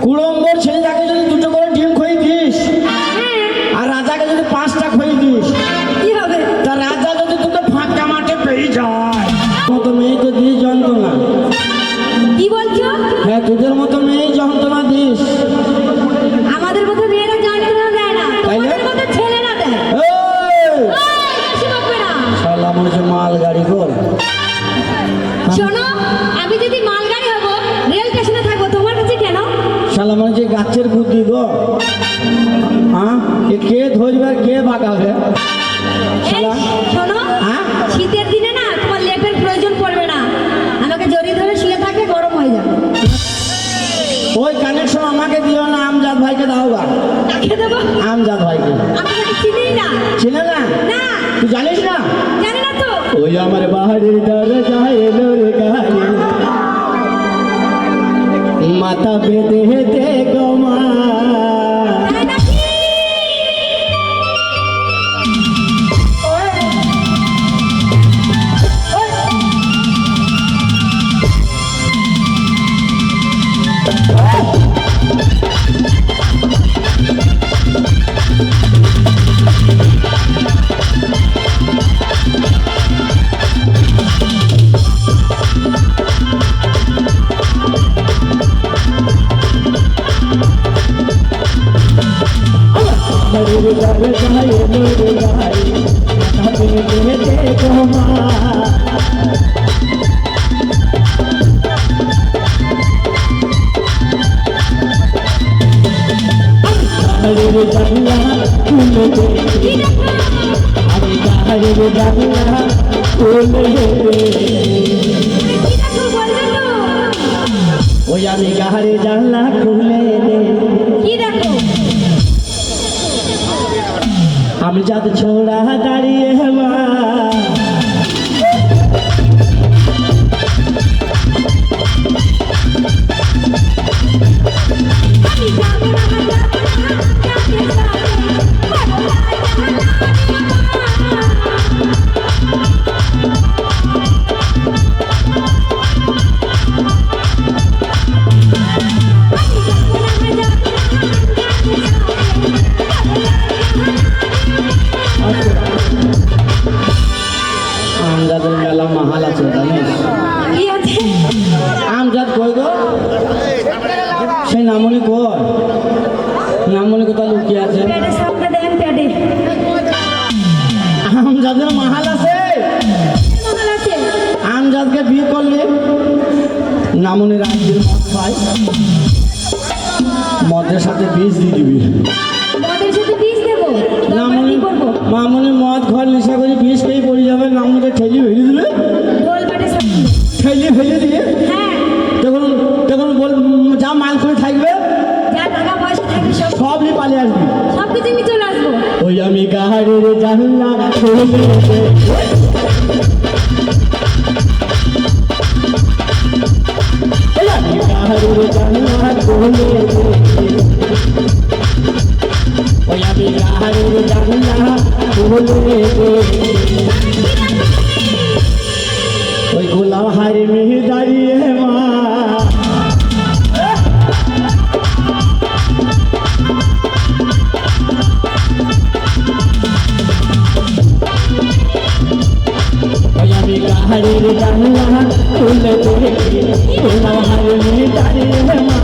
কুড়ম্বর ছেলেটাকে যদি দুটো করে ডিম খই দিস আর রাজাকে যদি 5টা খই দিস কি হবে? তা রাজা যদি তোকে ফাঁকা মাঠে পেয়ে যায় মতো মেয়ে তো দিয়ে যন্ত্রণা। কি বলছো? হ্যাঁ তোদের মতো মেয়ে যন্ত্রণা দিস। আমাদের মতো মেয়েরা যন্ত্রণা দেয় না, তোমাদের মতো ছেলেরা দেয়। বেশি বকবে না। শালা মনে হচ্ছে মাল গাড়ি কর। শোনো, আমি যদি মালগাড়ি হব রেল স্টেশনে থাকবো, তোমার কাছে কেন? শালা মনে হচ্ছে গাছের বুদ্ধি গো। হ্যাঁ এ কে ধরবে কে বাগাবে? শালা শোনো, হ্যাঁ শীতের দিনে না তোমার লেপের প্রয়োজন পড়বে না, আমাকে জড়িয়ে ধরে শুয়ে থাকলে গরম হয়ে যাবে। ওই কানেকশন আমাকে দিও না, আমজাদ ভাইকে দাও গা। কাকে দেবো? আমজাদ ভাইকে। আমি তাকে চিনি না। চিনে না? না, তুই জানিস না? জানি না তো। ওই আমার বাহারের দরজায় এলো রে গায়ে মাথা বেঁধে হেঁটে গোমা। তাই নাকি? বাহারের দরজায় এলো রে গায়ে মাথা বেঁধে হেঁটে গোমা। বাহারের জানলা খুলে দে, আমি বাহারের জানলা খুলে দে। কি দেখো বলবে তো? ওই আমি গাহারে জানলা খুলে দে। কি দেখো? আমি যাতে ছোড়া দাঁড়িয়ে মা আমি যাবো না, যাবো না, যাবে আমজাদের মেলা মাহাল আছে জানিস? কি আছে? আমজাদ কই গো? সেই নামনি কই? নামনি কোথায় লুকিয়ে আছে? প্যাডে সামনে দেন, প্যাডে আমজাদের মাহাল আছে। মহল আছে। আমজাদকে বিয়ে করলে নামনি রাজ্যের মদ খায়, মদের সাথে বিষ দিয়ে দিবি। মদের সাথে বিষ দেবো? তারপরে নামনি কি করবো? মামনি মদ ঘর নেশা করে বিষ খেয়ে পড়ে যাবে, নামনিকে ঠেলি ফেলে দিলে, ঢোল বাটে সামনে। ঠেলি ফেলে দিয়ে হ্যাঁ, তখন তখন বল যা মাল করে থাকবে যা টাকা পয়সা থাকবে সব সব নিয়ে পালিয়ে আসবি। সব কিছু নিয়ে চলে আসবো। ওই আমি গাহারের জানলা খুলে দে। ওই আমি গাহারের জানলা খুলে দে। ওই আমি গাহারের জানলা খুলে দে। ওই গোলাম হারে মেয়ে দাঁড়িয়ে মা ওই আমি গাহারের জানলা খুলে দে। গোলাম হারে মেয়ে দাঁড়িয়ে মা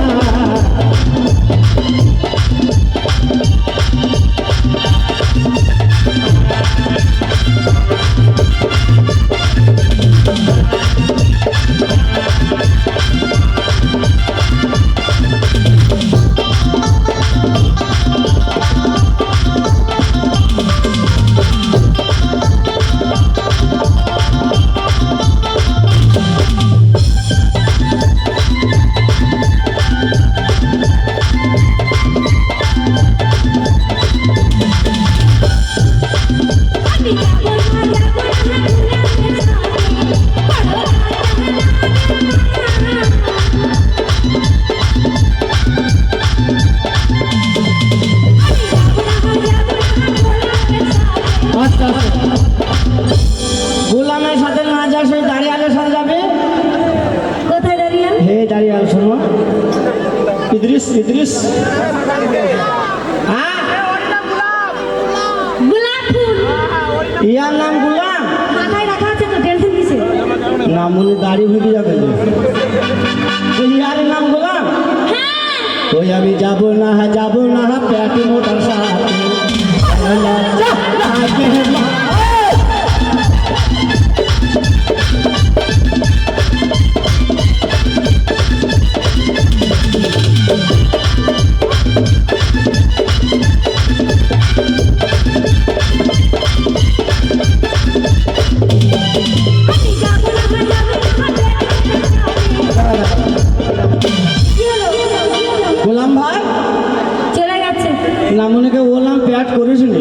37 হ্যাঁ গোলাপ ফুল ইয়ার নাম গোলাম মাথায় রাখা আছে তো টেনশন কিসে নাম মনে দাড়ি হয়ে যাবে ইয়ার নাম গোলাম হ্যাঁ ওই আমি যাব না পেট মোটার সাথে গোলাম ভাই চলে গেছে নামুনিকে বললাম প্যাট করেছিলি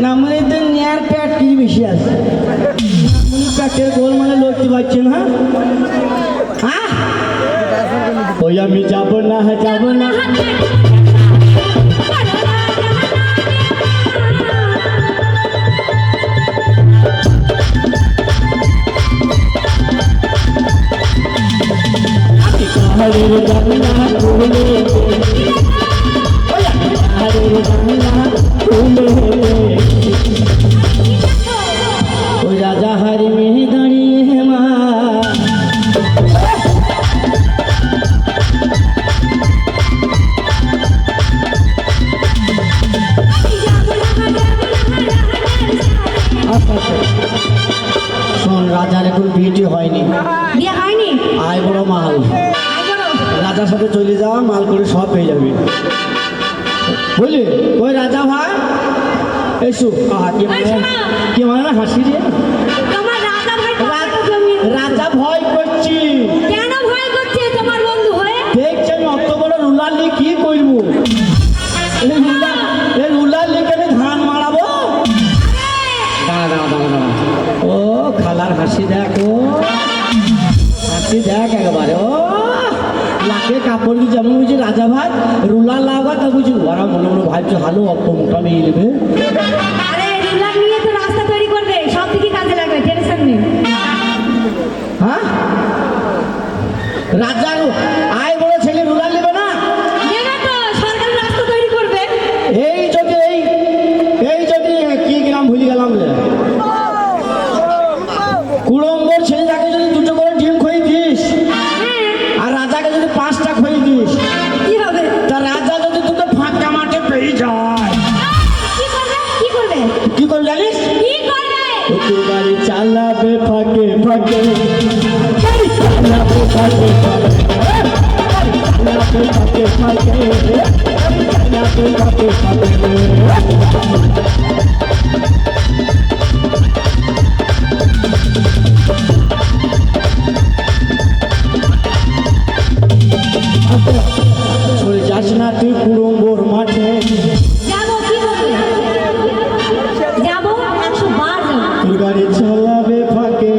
নামুনিতে নেয়ার প্যাট কি বেশি আছে নামুনি প্যাটের গোল মানে লড়তে পারছে না হ্যাঁ ওই আমি যাব না হরে জানা ভুলে হরে জানা ভুলে ওই রাজা হারি মেয়ে দাঁড়িয়ে মা শোন রাজার এখন বিয়েটি হয়নি বিয়ে হয়নি আয় বড় মাল আয় করো রাজার সাথে চলে যাওয়া মাল করে সব পেয়ে যাবে বুঝলি ওই রাজা ভাই এসো কি মানে না হাসি রে তোমার রাজা ভাই তোমাকে জমি রাজা ভয় করছি কেন ভয় করছে তোমার বন্ধু হয়ে দেখছি আমি অত বড় রুলার নিয়ে কি করবো এই রুলার নিয়ে আমি ধান মারাবো দাঁড়া ও খালার হাসি দেখ ও হাসি দেখ একেবারে ও লাখে কাপড় দিয়ে যেমন বুঝি রাজা ভাই রুলার লাগা তা বুঝি ওরা মনে মনে ভাবছে ভালো অল্প মোটা মেয়ে নেবে আরে রুলার নিয়ে তো রাস্তা তৈরি করবে সব দিকে কাজে লাগবে টেনশন নেই হ্যাঁ রাজার আয় বড় ছেলে রুলার নেবে না নেবে তো সরকার রাস্তা তৈরি করবে এই যদি কি গ্রাম ভুলে গেলাম রে কুড়ম্বর ছেলেটাকে যদি দুটো করে ডিম খই দিস আর রাজাকে যদি 5টা খই দিস কি হবে তা রাজা যদি দুটো ফাঁকা মাঠে পেয়ে যায় কি করবে জানিস কি করবে ওকে গাড়ি চালাবে ফাঁকে গাড়ি চালাবে ফাঁকে চলে যাস না তুই কুড়ম্বর মাঠে যাবো কি করবে যাবো 100 বার যাবো তোর গাড়ি চালাবে ফাঁকে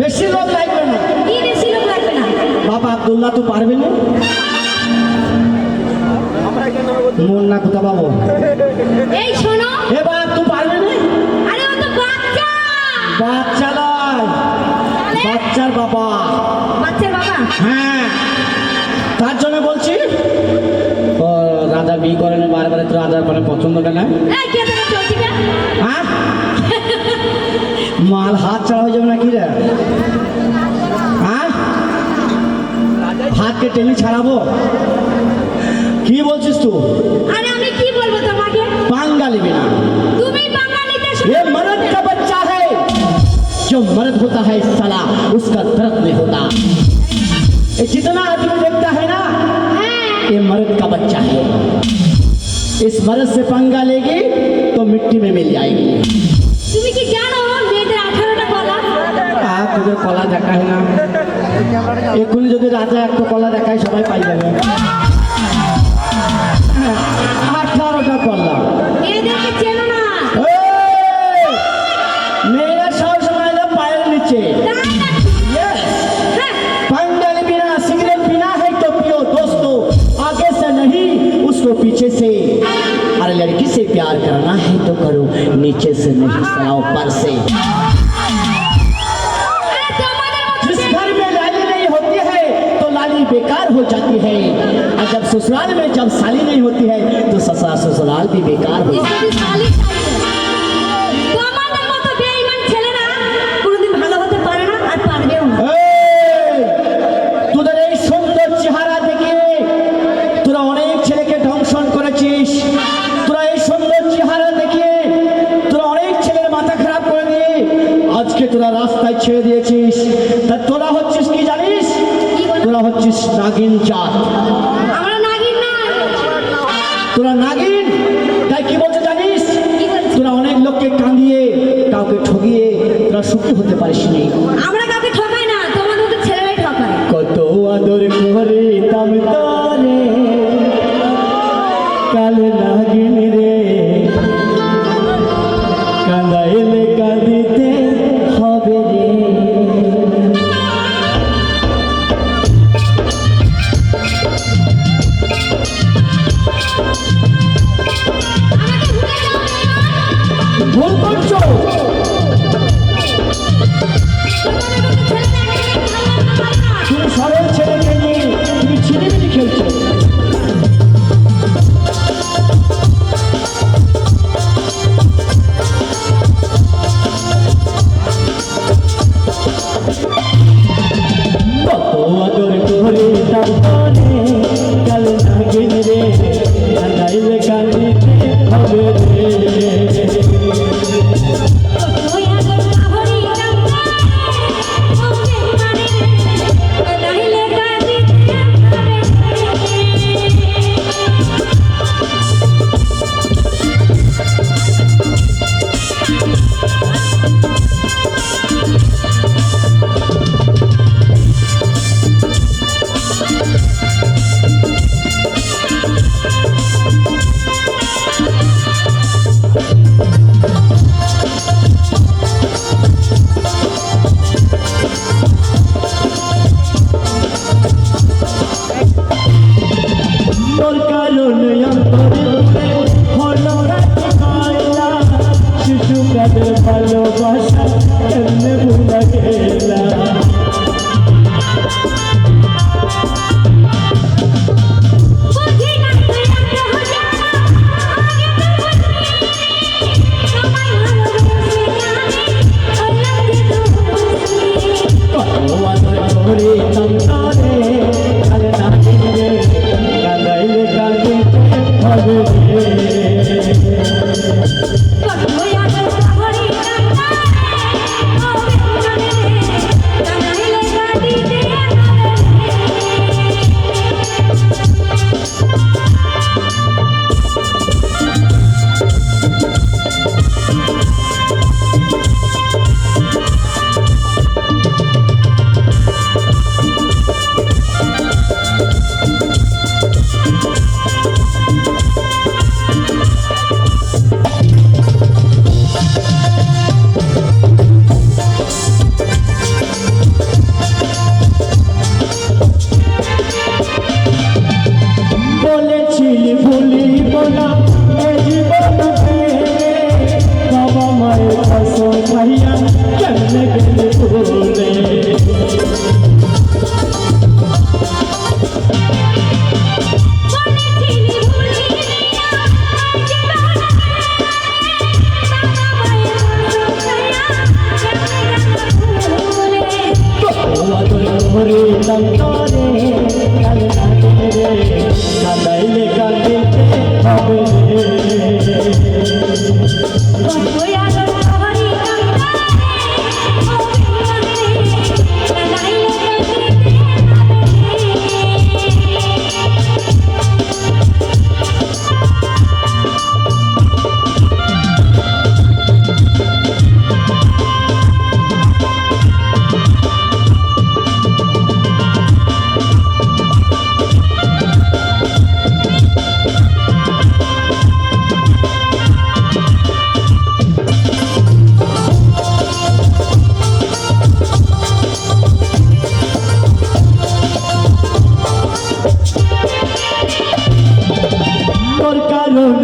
বেশি লোক লাগবে না কি বেশি লোক লাগবে না বাবা আব্দুল্লাহ তো পারবে না মন না কোথা পাবো এই শোনো এ বাপ তুই পারবে না আরে ও তো বাচ্চা বাচ্চা নয় বাচ্চার বাবা বাচ্চার বাবা হ্যাঁ তার জন্য বলছি ও রাজা বিয়ে করেন বারবার তো রাজার মানে পছন্দ কেন এই কে তোরা চলছি কে হ্যাঁ মাল হাত ছাড়া হয়ে যাবে না কি রে হ্যাঁ হাতকে টেনে ছাড়াবো কি বলছিস তুই আরে আমি কি বলবো তোমাকে बांगाली बिना তুমি বাঙালিতে ये मर्द का बच्चा है जो मर्द होता है साला उसका दर्द नहीं होता ये जितना आदमी देखता है ना ये मर्द का बच्चा है इस मर्द से पंगा लेगी तो मिट्टी में मिल जाएगी তুমি কি জানো মেয়েদের 18টা কলা तुझे कला देखा है ना एखुनी जो राजा एक कला देखा सबाई पाई जाए 18টা कला এদেরকে চেনো না मेरा सब समय पायर नीचे बंगाली बिना सिगरेट बिना है तो पियो दोस्तों आगे से नहीं उसको पीछे से अरे लड़की से प्यार करना है तो करो नीचे से नहीं सुनाओ पर से जिस घर में लाली नहीं होती है तो लाली बेकार हो जाती है और जब ससुराल में जब साली नहीं होती है तो ससुराल भी बेकार हो जाती এসবই শালি চাইছে। তো আমাদের মতো বেঈমান ছেলেরা কোনোদিন ভালো হতে পারে না আর পারবেও না। है। তোদের এই সুন্দর চেহারা দেখে তোরা অনেক ছেলেকে ধ্বংসন করেছিস, তোরা এই সুন্দর চেহারা দেখে তোরা অনেক ছেলের মাথা খারাপ করে দিয়ে আজকে তোরা রাস্তায় ছেড়ে দিয়েছিস। তা তোরা হচ্ছিস কি জানিস? কি বলো? তোরা হচ্ছিস নাগিন জাত। আমরা নাগিন না। তোরা নাগিন, তাই কি বলতে জানিস? কি বলছিস? তোরা অনেক লোককে কাঁদিয়ে কাউকে ঠকিয়ে তোরা সুখী হতে পারিসনি। আমরা কাউকে ঠকাই না, তোমাদের মতো ছেলেরাই ঠকায়। কত আদর করে তাম তোরে কাল নাগিন রে, কাঁদাইলে কাঁদিতে হবে রে। আমাকে ভুলে যাও না। ভুল করছো, তোমাদের মতো ছেলেদেরকে ভালো পারে না। তুমি সরল ছেলেকে নিয়ে তুমি ছিনিমিনি খেলছো। কত আদর করে তাম তোরে কাল নাগিন রে, কাঁদাইলে কাঁদিতে হবে রে। ওই আদর কাহরি কান্দা ও বেঈমানে কাঁদাইলে কাঁদিতে হবে। তোর কারণে অন্তরে হলো রাত কয়লা, শিশুকালের ভালোবাসা এমনি ভুলা গেলা। বুঝি না তুই রাখতে হো যা আগে তো বুঝি সবাই ভালোবেসে জানে আল্লাহ কে দোষী। কত আদর করে তাম তোরে কাল নাগিন রে, কাঁদাইলে কাঁদিতে হবে রে। ওই আদর কাহরি কান্দা ও বেঈমানে কাঁদাইলে কাঁদিতে হবে। বলেছিলি ভুলিব না এ জীবন ফেলে, বাবা মায়ের কসম খাইয়া কেমনে গেলে ভুলে। বলেছিলি ভুলি না আজ জীবন বাবা মায়ের কসম খায়া কেমনে ভুলে। আদর করে তাম তোরে কাল নাগিন রে, কাঁদাইলে কাঁদিতে হবে রে। ওই আদর কাহরি কান্দা ও বেঈমানে কাঁদাইলে কাঁদিতে তোর কারণ